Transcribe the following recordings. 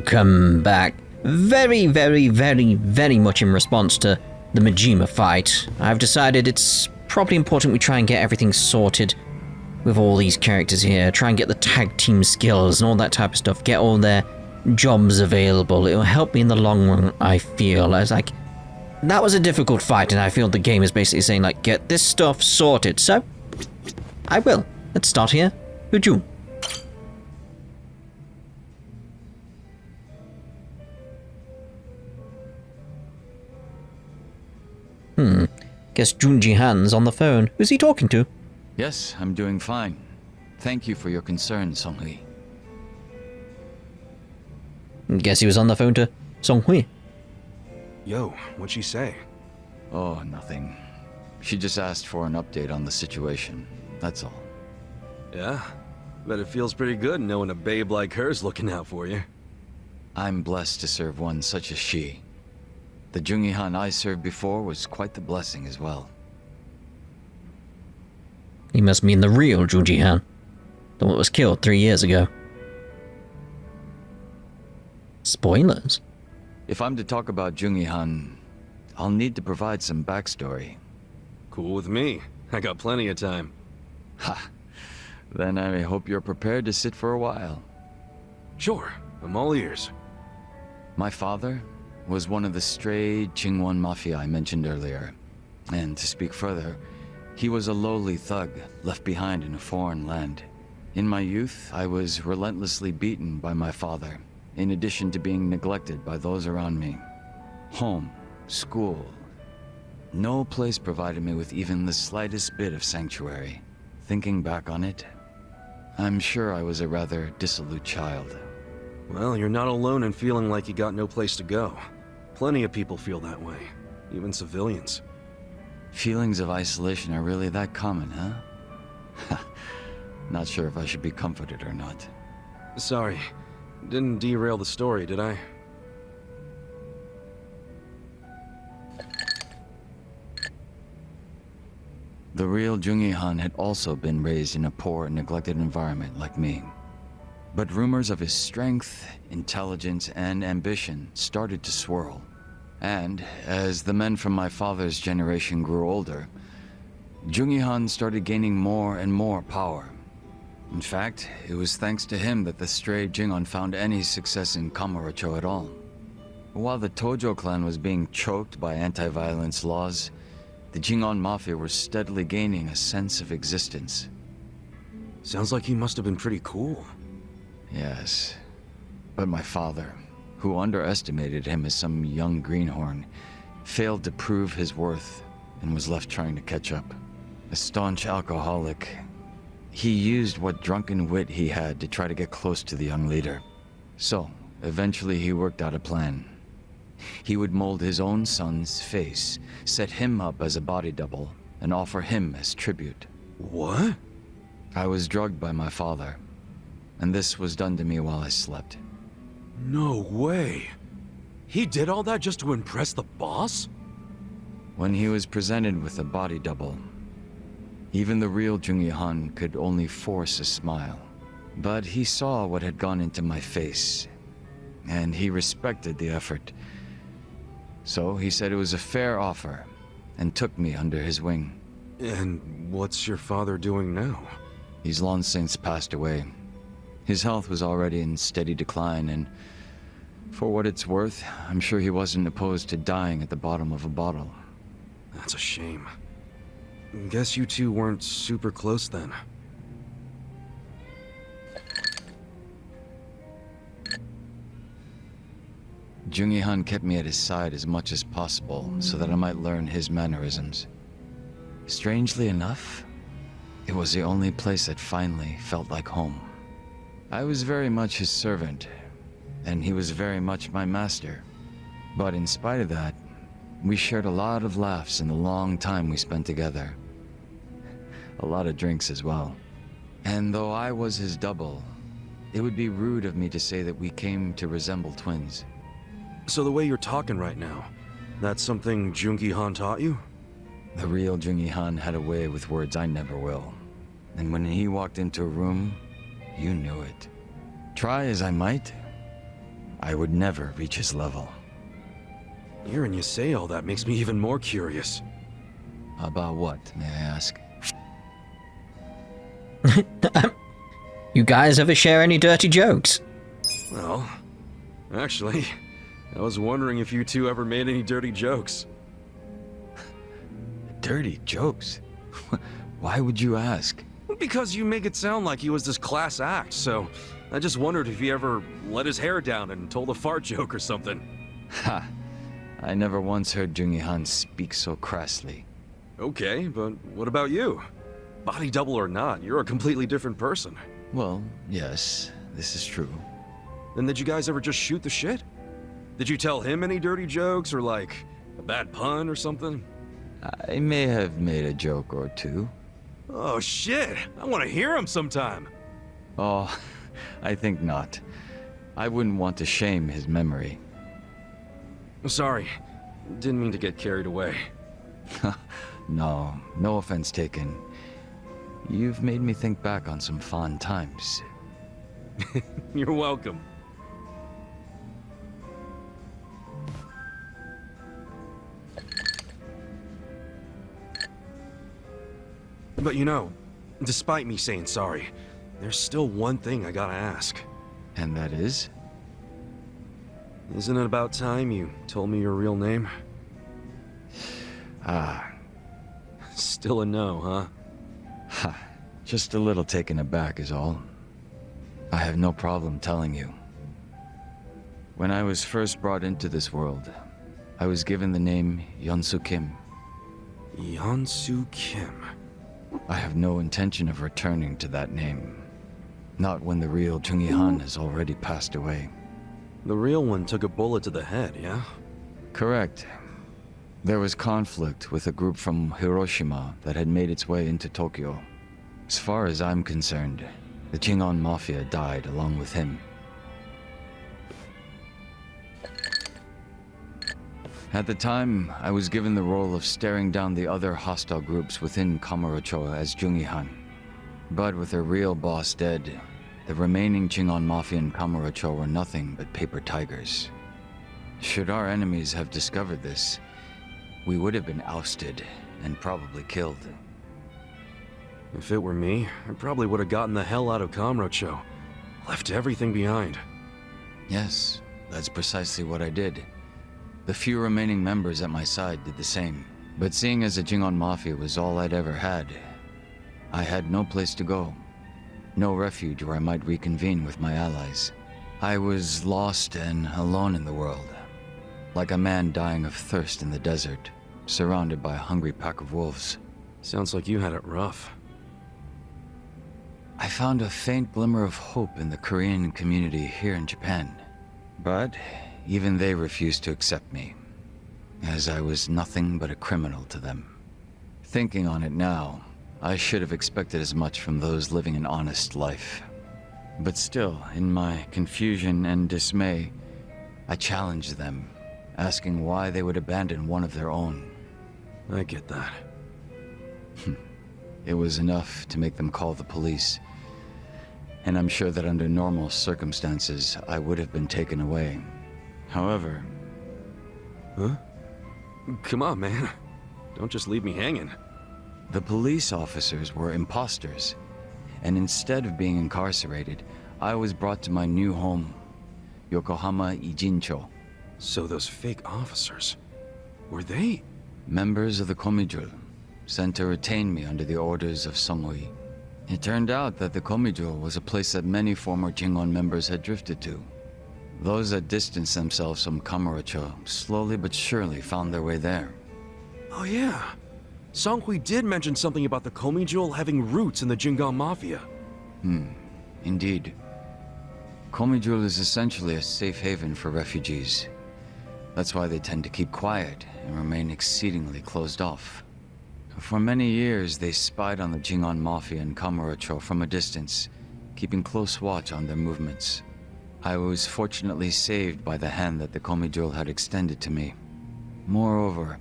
Welcome back. Very, very, very, very much in response to the Majima fight, I've decided it's probably important we try and get everything sorted with all these characters here, try and get the tag team skills and all that type of stuff, get all their jobs available. It'll help me in the long run, I feel. I was like, that was a difficult fight, and I feel the game is basically saying, like, get this stuff sorted. So, I will. Let's start here. Futuba. Guess Junji Han's on the phone. Who's he talking to? Yes, I'm doing fine. Thank you for your concern, Songhui. Guess he was on the phone to Songhui. Yo, what'd she say? Oh, nothing. She just asked for an update on the situation. That's all. Yeah? Bet it feels pretty good knowing a babe like her's looking out for you. I'm blessed to serve one such as she. The Jungi Han I served before was quite the blessing as well. He must mean the real Junji Han. The one that was killed 3 years ago. Spoilers? If I'm to talk about Jungi Han, I'll need to provide some backstory. Cool with me. I got plenty of time. Ha! Then I hope you're prepared to sit for a while. Sure, I'm all ears. My father was one of the stray Qingwan Mafia I mentioned earlier. And to speak further, he was a lowly thug left behind in a foreign land. In my youth, I was relentlessly beaten by my father, in addition to being neglected by those around me. Home, school, no place provided me with even the slightest bit of sanctuary. Thinking back on it, I'm sure I was a rather dissolute child. Well, you're not alone in feeling like you got no place to go. Plenty of people feel that way, even civilians. Feelings of isolation are really that common, huh? Not sure if I should be comforted or not. Sorry, didn't derail the story, did I? The real Jungi Han had also been raised in a poor and neglected environment like me. But rumors of his strength, intelligence, and ambition started to swirl. And as the men from my father's generation grew older, Jungi Han started gaining more and more power. In fact, it was thanks to him that the stray Jingon found any success in Kamurocho at all. While the Tojo clan was being choked by anti-violence laws, the Jingon Mafia were steadily gaining a sense of existence. Sounds like he must have been pretty cool. Yes, but my father, who underestimated him as some young greenhorn, failed to prove his worth and was left trying to catch up. A staunch alcoholic, he used what drunken wit he had to try to get close to the young leader. So, eventually he worked out a plan. He would mold his own son's face, set him up as a body double, and offer him as tribute. What? I was drugged by my father, and this was done to me while I slept. No way. He did all that just to impress the boss? When he was presented with a body double, even the real Jungi Han could only force a smile. But he saw what had gone into my face, and he respected the effort. So he said it was a fair offer, and took me under his wing. And what's your father doing now? He's long since passed away. His health was already in steady decline, and for what it's worth, I'm sure he wasn't opposed to dying at the bottom of a bottle. That's a shame. Guess you two weren't super close then. Jungi Han kept me at his side as much as possible so that I might learn his mannerisms. Strangely enough, it was the only place that finally felt like home. I was very much his servant, and he was very much my master. But in spite of that, we shared a lot of laughs in the long time we spent together. A lot of drinks as well. And though I was his double, it would be rude of me to say that we came to resemble twins. So the way you're talking right now, that's something Jungi Han taught you? The real Jungi Han had a way with words I never will. And when he walked into a room, you knew it. Try as I might, I would never reach his level. Hearing you say all that makes me even more curious. About what, may I ask? You guys ever share any dirty jokes? Well, actually, I was wondering if you two ever made any dirty jokes. Dirty jokes? Why would you ask? Because you make it sound like he was this class act, so I just wondered if he ever let his hair down and told a fart joke or something. Ha! I never once heard Jungi-han speak so crassly. Okay, but what about you? Body double or not, you're a completely different person. Well, yes, this is true. Then did you guys ever just shoot the shit? Did you tell him any dirty jokes or like a bad pun or something? I may have made a joke or two. Oh shit, I want to hear him sometime. Oh, I think not. I wouldn't want to shame his memory. Sorry, didn't mean to get carried away. No offense taken. You've made me think back on some fond times. You're welcome. But you know, despite me saying sorry, there's still one thing I gotta ask. And that is? Isn't it about time you told me your real name? Ah. Still a no, huh? Ha. Just a little taken aback is all. I have no problem telling you. When I was first brought into this world, I was given the name Yeonsu Kim. Yeonsu Kim. I have no intention of returning to that name. Not when the real Jungi-han has already passed away. The real one took a bullet to the head, yeah? Correct. There was conflict with a group from Hiroshima that had made its way into Tokyo. As far as I'm concerned, the Jingon Mafia died along with him. At the time, I was given the role of staring down the other hostile groups within Kamurocho as Jungi-han. But with their real boss dead, the remaining Jingon Mafia in Kamurocho were nothing but paper tigers. Should our enemies have discovered this, we would have been ousted and probably killed. If it were me, I probably would have gotten the hell out of Kamurocho. Left everything behind. Yes, that's precisely what I did. The few remaining members at my side did the same. But seeing as the Jingon Mafia was all I'd ever had, I had no place to go. No refuge where I might reconvene with my allies. I was lost and alone in the world. Like a man dying of thirst in the desert, surrounded by a hungry pack of wolves. Sounds like you had it rough. I found a faint glimmer of hope in the Korean community here in Japan. But even they refused to accept me, as I was nothing but a criminal to them. Thinking on it now, I should have expected as much from those living an honest life. But still, in my confusion and dismay, I challenged them, asking why they would abandon one of their own. I get that. It was enough to make them call the police. And I'm sure that under normal circumstances, I would have been taken away. However... Huh? Come on, man. Don't just leave me hanging. The police officers were imposters, and instead of being incarcerated, I was brought to my new home, Yokohama Ijincho. So those fake officers, were they? Members of the Komijul, sent to retain me under the orders of Songhui. It turned out that the Komijul was a place that many former Jingon members had drifted to. Those that distanced themselves from Kamurocho slowly but surely found their way there. Oh yeah. Songhui did mention something about the Komijul having roots in the Jingon Mafia. Indeed. Komijul is essentially a safe haven for refugees. That's why they tend to keep quiet and remain exceedingly closed off. For many years, they spied on the Jingon Mafia in Kamurocho from a distance, keeping close watch on their movements. I was fortunately saved by the hand that the Komijul had extended to me. Moreover,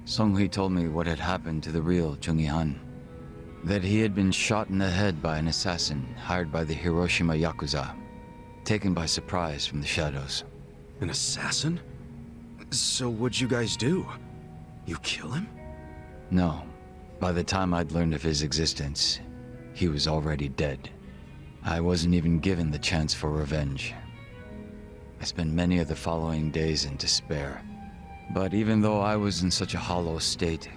Songhui told me what had happened to the real Jungi-han. That he had been shot in the head by an assassin hired by the Hiroshima Yakuza, taken by surprise from the shadows. An assassin? So what'd you guys do? You kill him? No. By the time I'd learned of his existence, he was already dead. I wasn't even given the chance for revenge. I spent many of the following days in despair. But even though I was in such a hollow state,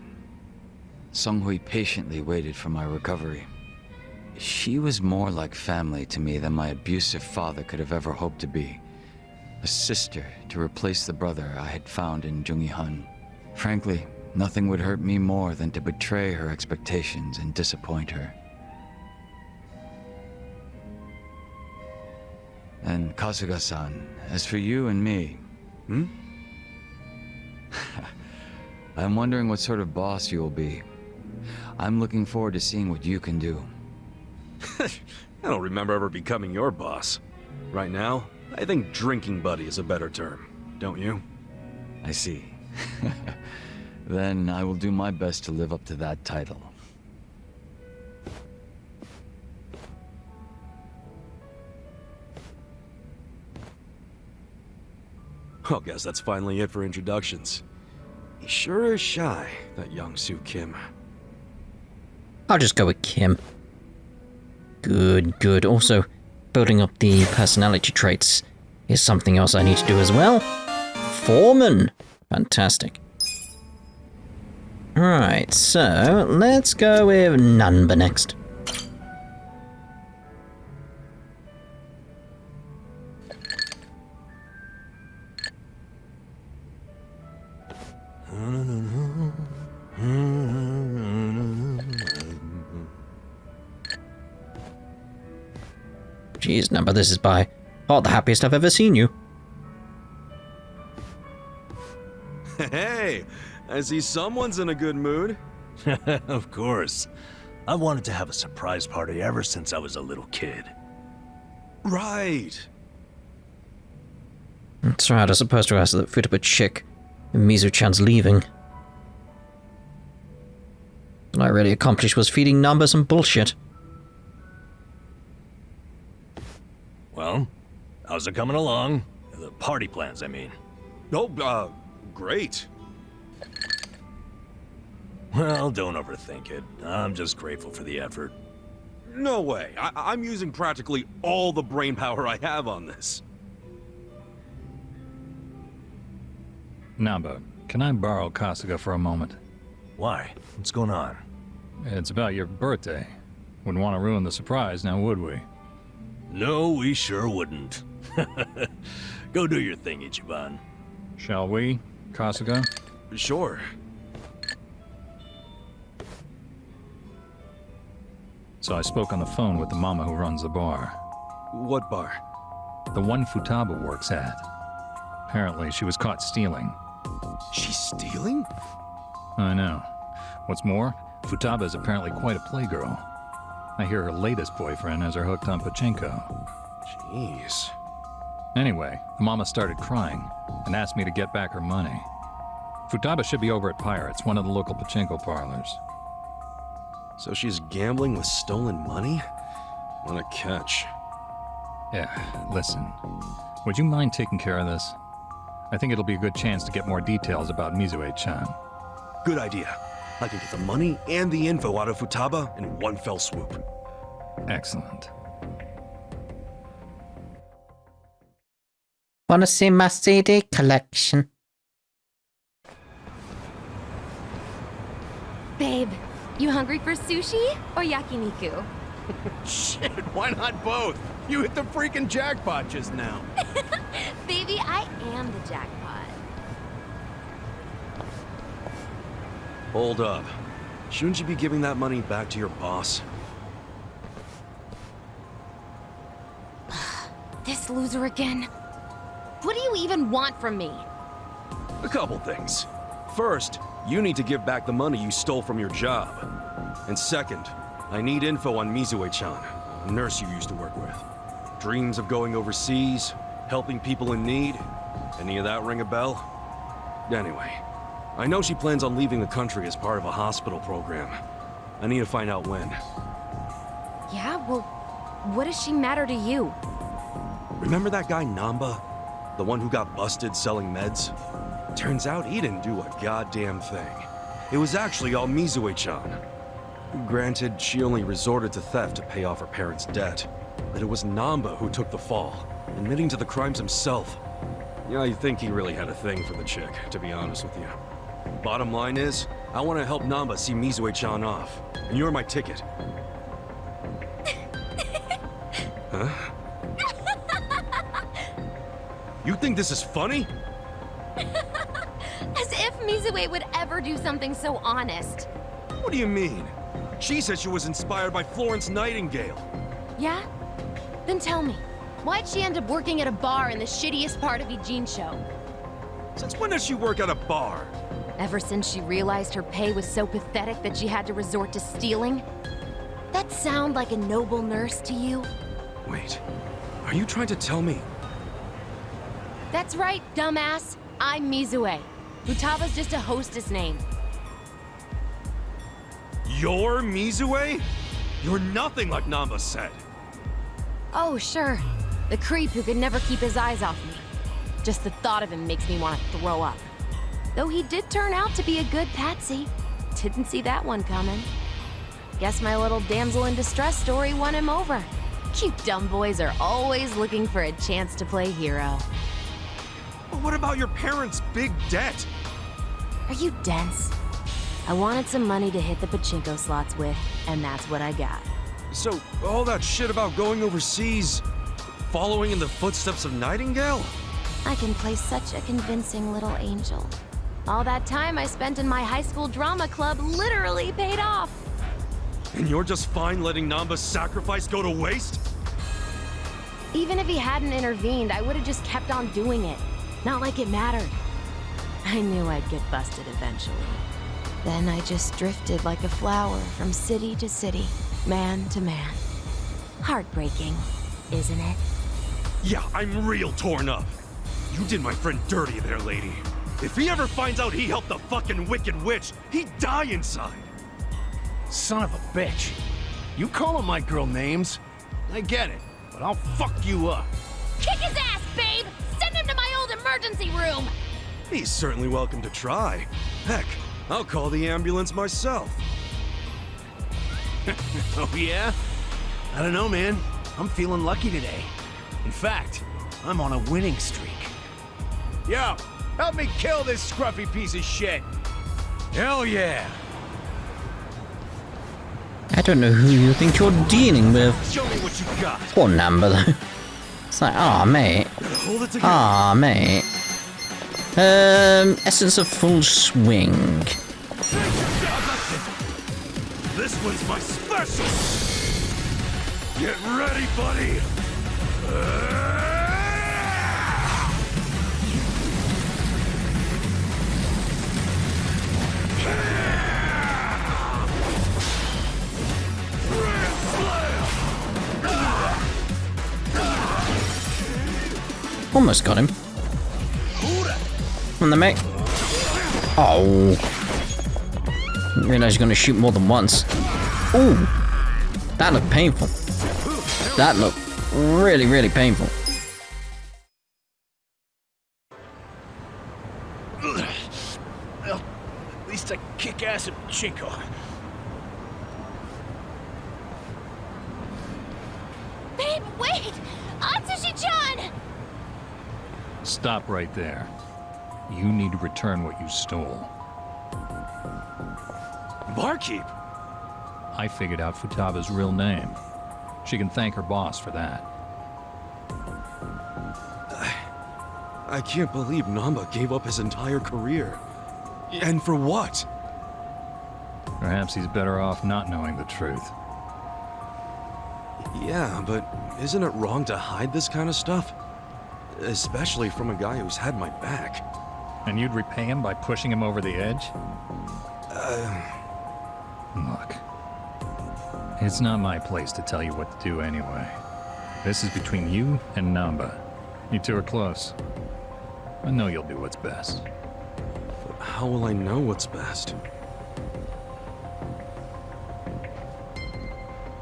Sunghui patiently waited for my recovery. She was more like family to me than my abusive father could have ever hoped to be. A sister to replace the brother I had found in Jungi-han. Frankly, nothing would hurt me more than to betray her expectations and disappoint her. And Kasuga-san, as for you and me... I'm wondering what sort of boss you will be. I'm looking forward to seeing what you can do. I don't remember ever becoming your boss. Right now, I think drinking buddy is a better term, don't you? I see. Then I will do my best to live up to that title. I guess that's finally it for introductions. He sure is shy, that young Soo Kim. I'll just go with Kim. Good, good. Also, building up the personality traits is something else I need to do as well. Foreman! Fantastic. Right, so let's go with Nanba next. Jeez, Nanba, this is by far the happiest I've ever seen you. Hey, I see someone's in a good mood. Of course. I wanted to have a surprise party ever since I was a little kid. Right. That's right, I was supposed to ask that Futuba chick Mizue-Chan's leaving. All I really accomplished was feeding Nanba some bullshit. Well, how's it coming along? The party plans, I mean. Oh, great. Well, don't overthink it. I'm just grateful for the effort. No way. I'm using practically all the brainpower I have on this. Nanba, can I borrow Kasuga for a moment? Why? What's going on? It's about your birthday. Wouldn't want to ruin the surprise, now would we? No, we sure wouldn't. Go do your thing, Ichiban. Shall we, Kasuga? Sure. So I spoke on the phone with the mama who runs the bar. What bar? The one Futaba works at. Apparently, she was caught stealing. She's stealing? I know. What's more, Futaba is apparently quite a playgirl. I hear her latest boyfriend has her hooked on pachinko. Jeez. Anyway, the mama started crying and asked me to get back her money. Futaba should be over at Pirates, one of the local pachinko parlors. So she's gambling with stolen money? What a catch. Yeah, listen. Would you mind taking care of this? I think it'll be a good chance to get more details about Mizue-Chan. Good idea. I can get the money and the info out of Futaba in one fell swoop. Excellent. Wanna see my CD collection? Babe, you hungry for sushi or yakiniku? Shit, why not both? You hit the freaking jackpot just now. Baby, I am the jackpot. Hold up. Shouldn't you be giving that money back to your boss? This loser again. What do you even want from me? A couple things. First, you need to give back the money you stole from your job. And second, I need info on Mizue-Chan, a nurse you used to work with. Dreams of going overseas, helping people in need. Any of that ring a bell? Anyway, I know she plans on leaving the country as part of a hospital program. I need to find out when. Yeah, well, what does she matter to you? Remember that guy Nanba? The one who got busted selling meds? Turns out he didn't do a goddamn thing. It was actually all Mizue-Chan. Granted, she only resorted to theft to pay off her parents' debt. But it was Namba who took the fall, admitting to the crimes himself. Yeah, I think he really had a thing for the chick, to be honest with you. Bottom line is, I want to help Namba see Mizue-Chan off. And you're my ticket. Huh? You think this is funny? As if Mizue would ever do something so honest. What do you mean? She said she was inspired by Florence Nightingale. Yeah? Then tell me, why'd she end up working at a bar in the shittiest part of Ijincho? Since when does she work at a bar? Ever since she realized her pay was so pathetic that she had to resort to stealing? That sound like a noble nurse to you? Wait, are you trying to tell me? That's right, dumbass. I'm Mizue. Futaba's just a hostess name. You're Mizue? You're nothing like Namba said. Oh, sure. The creep who could never keep his eyes off me. Just the thought of him makes me want to throw up. Though he did turn out to be a good patsy. Didn't see that one coming. Guess my little damsel in distress story won him over. You dumb boys are always looking for a chance to play hero. But what about your parents' big debt? Are you dense? I wanted some money to hit the pachinko slots with, and that's what I got. So, all that shit about going overseas, following in the footsteps of Nightingale? I can play such a convincing little angel. All that time I spent in my high school drama club literally paid off. And you're just fine letting Namba's sacrifice go to waste? Even if he hadn't intervened, I would have just kept on doing it. Not like it mattered. I knew I'd get busted eventually. Then I just drifted like a flower from city to city, man to man. Heartbreaking, isn't it? Yeah, I'm real torn up. You did my friend dirty there, lady. If he ever finds out he helped the fucking Wicked Witch, he'd die inside. Son of a bitch. You calling my girl names? I get it, but I'll fuck you up. Kick his ass, babe! Send him to my old emergency room! He's certainly welcome to try. Heck, I'll call the ambulance myself. Oh yeah? I don't know, man. I'm feeling lucky today. In fact, I'm on a winning streak. Yo, help me kill this scruffy piece of shit. Hell yeah. I don't know who you think you're dealing with. Show me what you got. Poor Namba, though. It's like, aw, mate. Hold it together. Aw, mate. Essence of full swing. This one's my special. Get ready, buddy. Almost got him. On the mate. Oh. Didn't realize you're gonna shoot more than once. Ooh. That looked painful. That looked really, really painful. Well, at least I kick ass at Chinko. Babe, wait! Atsushi-chan! Stop right there. You need to return what you stole. Barkeep. I figured out Futaba's real name. She can thank her boss for that. I can't believe Namba gave up his entire career. And for what? Perhaps he's better off not knowing the truth. Yeah, but isn't it wrong to hide this kind of stuff? Especially from a guy who's had my back. And you'd repay him by pushing him over the edge? Look. It's not my place to tell you what to do anyway. This is between you and Namba. You two are close. I know you'll do what's best. But how will I know what's best?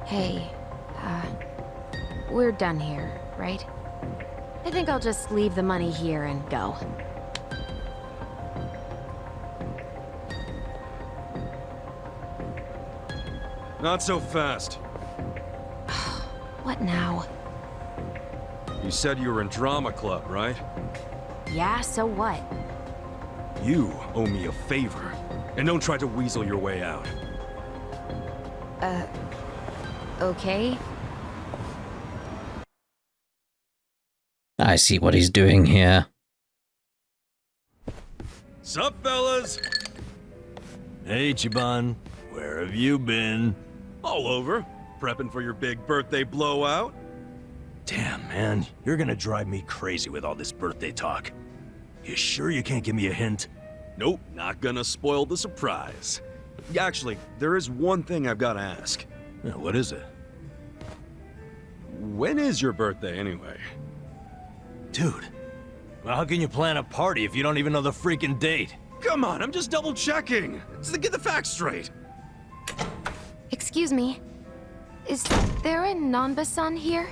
Hey, we're done here, right? I think I'll just leave the money here and go. Not so fast. What now? You said you were in drama club, right? Yeah, so what? You owe me a favor. And don't try to weasel your way out. Okay? I see what he's doing here. Sup, fellas? Hey, Ichiban. Where have you been? All over. Prepping for your big birthday blowout? Damn, man. You're gonna drive me crazy with all this birthday talk. You sure you can't give me a hint? Nope, not gonna spoil the surprise. Actually, there is one thing I've gotta ask. What is it? When is your birthday, anyway? Dude, well, how can you plan a party if you don't even know the freaking date? Come on, I'm just double checking. Just to get the facts straight. Excuse me. Is there a Nanba-san here?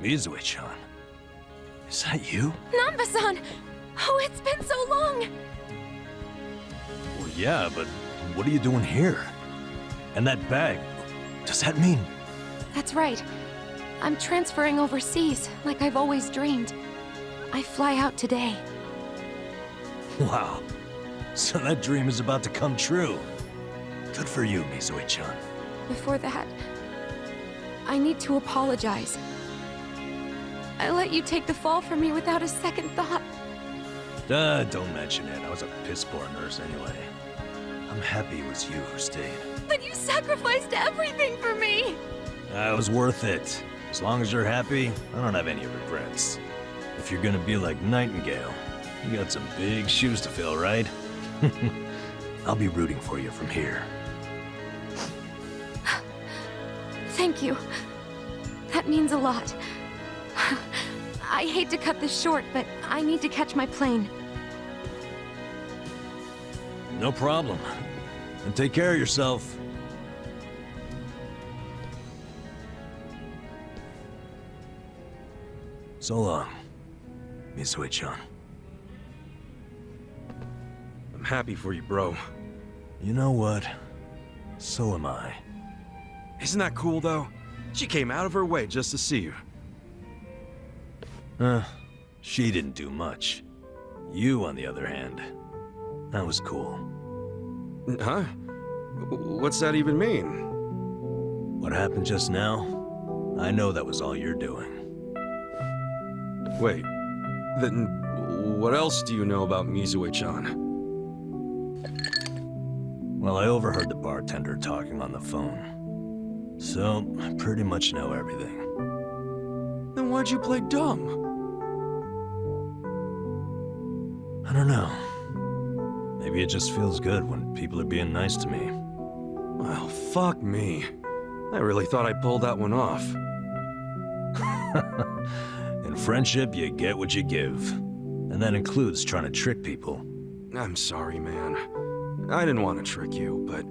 Mizue-Chan. Is that you? Nanba-san! Oh, it's been so long! Well, yeah, but what are you doing here? And that bag, does that mean? That's right. I'm transferring overseas, like I've always dreamed. I fly out today. Wow. So that dream is about to come true. Good for you, Mizue-Chan. Before that, I need to apologize. I let you take the fall for me without a second thought. Don't mention it. I was a piss-poor nurse anyway. I'm happy it was you who stayed. But you sacrificed everything for me! It was worth it. As long as you're happy, I don't have any regrets. If you're gonna be like Nightingale, you got some big shoes to fill, right? I'll be rooting for you from here. Thank you. That means a lot. I hate to cut this short, but I need to catch my plane. No problem. And take care of yourself. So long, Mizue-Chan. I'm happy for you, bro. You know what? So am I. Isn't that cool, though? She came out of her way just to see you. She didn't do much. You, on the other hand, that was cool. Huh? What's that even mean? What happened just now? I know that was all you're doing. Wait, then what else do you know about Mizue-Chan? Well, I overheard the bartender talking on the phone. So, I pretty much know everything. Then why'd you play dumb? I don't know. Maybe it just feels good when people are being nice to me. Well, fuck me. I really thought I pulled that one off. In friendship, you get what you give. And that includes trying to trick people. I'm sorry, man. I didn't want to trick you, but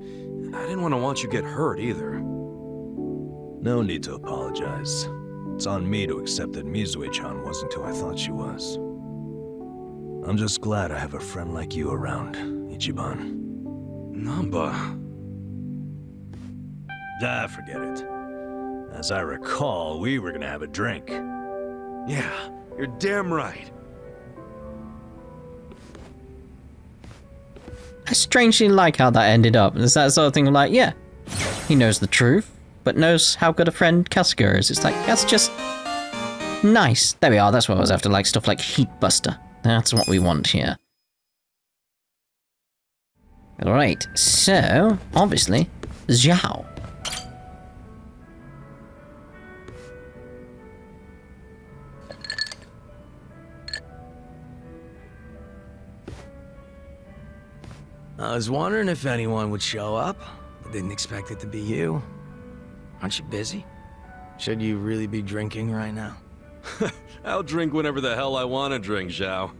I didn't want you get hurt either. No need to apologize. It's on me to accept that Mizue-Chan wasn't who I thought she was. I'm just glad I have a friend like you around, Ichiban. Namba. Forget it. As I recall, we were gonna have a drink. Yeah, you're damn right. I strangely like how that ended up. It's that sort of thing of like, yeah, he knows the truth, but knows how good a friend Kasuga is. It's like, that's just nice. There we are, that's what I was after, like stuff like Heat Buster. That's what we want here. Alright, so, obviously, Zhao. I was wondering if anyone would show up. I didn't expect it to be you. Aren't you busy? Should you really be drinking right now? I'll drink whenever the hell I want to drink, Zhao.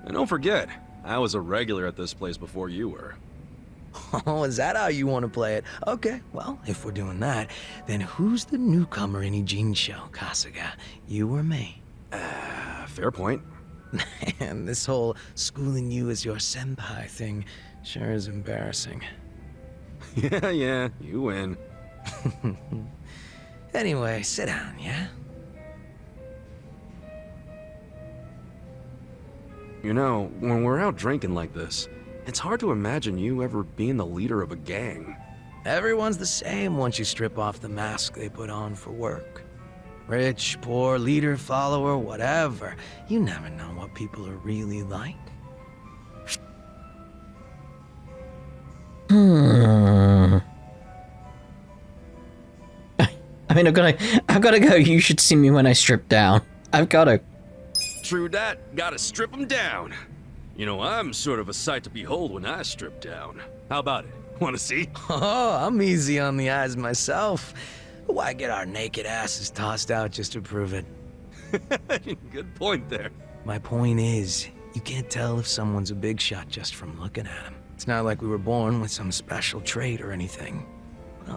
And don't forget, I was a regular at this place before you were. Oh, is that how you want to play it? Okay, well, if we're doing that, then who's the newcomer in Ijin-sho, Kasuga? You or me? Fair point. And this whole schooling you as your senpai thing sure is embarrassing. Yeah, you win. Anyway, sit down, yeah? You know, when we're out drinking like this, it's hard to imagine you ever being the leader of a gang. Everyone's the same once you strip off the mask they put on for work. Rich, poor, leader, follower, whatever. You never know what people are really like. I mean, I've gotta go. You should see me when I strip down. I've gotta. True that, gotta strip them down. You know, I'm sort of a sight to behold when I strip down. How about it? Wanna see? Oh, I'm easy on the eyes myself. Why get our naked asses tossed out just to prove it? Good point there. My point is, you can't tell if someone's a big shot just from looking at him. It's not like we were born with some special trait or anything.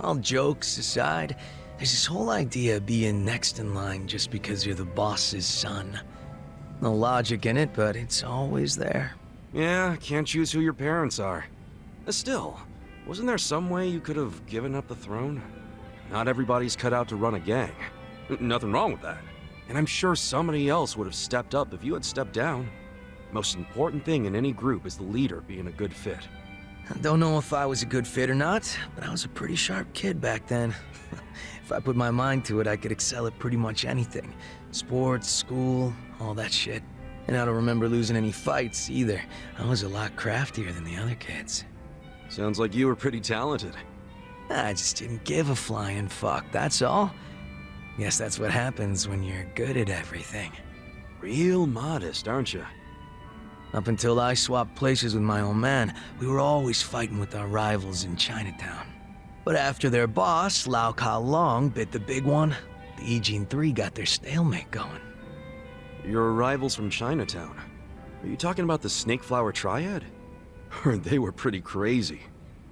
All jokes aside, there's this whole idea of being next in line just because you're the boss's son. No logic in it, but it's always there. Yeah, can't choose who your parents are. Still, wasn't there some way you could have given up the throne? Not everybody's cut out to run a gang. Nothing wrong with that. And I'm sure somebody else would have stepped up if you had stepped down. Most important thing in any group is the leader being a good fit. I don't know if I was a good fit or not, but I was a pretty sharp kid back then. If I put my mind to it, I could excel at pretty much anything. Sports, school, all that shit. And I don't remember losing any fights either. I was a lot craftier than the other kids. Sounds like you were pretty talented. I just didn't give a flying fuck, that's all. Guess that's what happens when you're good at everything. Real modest, aren't you? Up until I swapped places with my old man, we were always fighting with our rivals in Chinatown. But after their boss, Lau Ka Long, bit the big one, the Ijin 3 got their stalemate going. Your rivals from Chinatown. Are you talking about the Snake Flower Triad? Heard they were pretty crazy.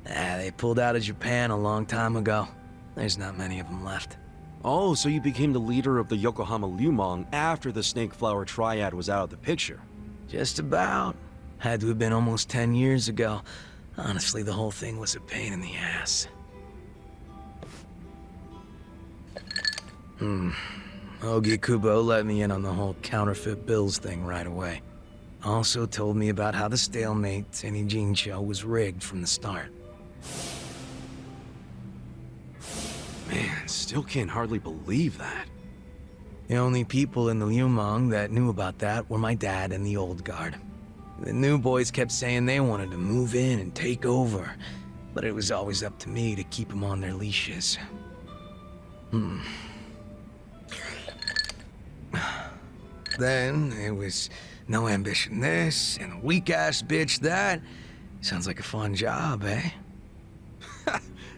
They pulled out of Japan a long time ago. There's not many of them left. Oh, so you became the leader of the Yokohama Lumong after the Snake Flower Triad was out of the picture. Just about. Had to have been almost 10 years ago. Honestly, the whole thing was a pain in the ass. Ogi Kubo let me in on the whole counterfeit bills thing right away. Also told me about how the stalemate in Ijin-sho was rigged from the start. Man, still can't hardly believe that. The only people in the Lumong that knew about that were my dad and the old guard. The new boys kept saying they wanted to move in and take over, but it was always up to me to keep them on their leashes. Then it was no ambition this, and a weak-ass bitch that. Sounds like a fun job, eh?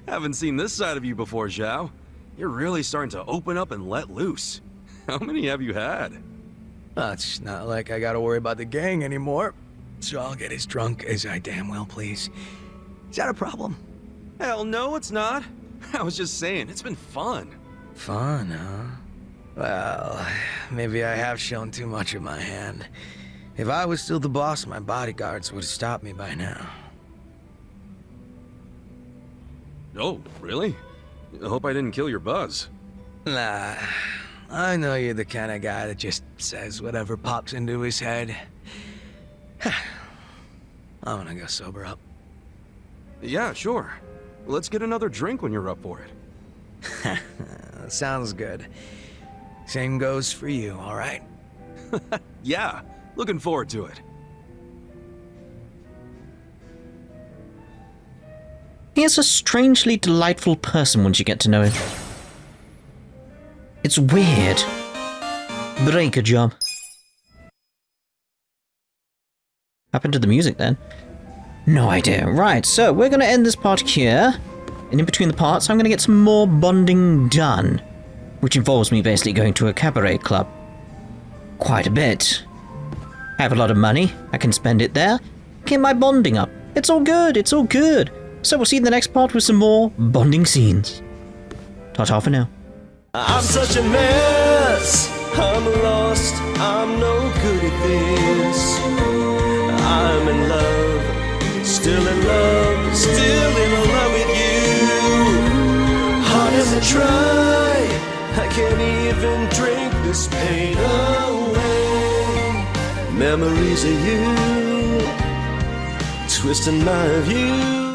Haven't seen this side of you before, Zhao. You're really starting to open up and let loose. How many have you had? It's not like I gotta worry about the gang anymore, so I'll get as drunk as I damn well please. Is that a problem? Hell no, it's not. I was just saying, it's been fun. Fun, huh? Well, maybe I have shown too much of my hand. If I was still the boss, my bodyguards would have stopped me by now. Oh, really? I hope I didn't kill your buzz. Nah, I know you're the kind of guy that just says whatever pops into his head. I'm gonna go sober up. Yeah, sure. Let's get another drink when you're up for it. Sounds good. Same goes for you, all right? Yeah, looking forward to it. He is a strangely delightful person once you get to know him. It's weird. Break a job. Happened to the music then? No idea. Right, so we're going to end this part here. And in between the parts, I'm going to get some more bonding done. Which involves me basically going to a cabaret club. Quite a bit. I have a lot of money. I can spend it there. Get my bonding up. It's all good. It's all good. So we'll see you in the next part with some more bonding scenes. Ta-ta for now. I'm such a mess. I'm lost. I'm no good at this. I'm in love. Still in love. Still in love with you. Hard as I try, I can't even drink this pain away. Memories of you, twisting my view.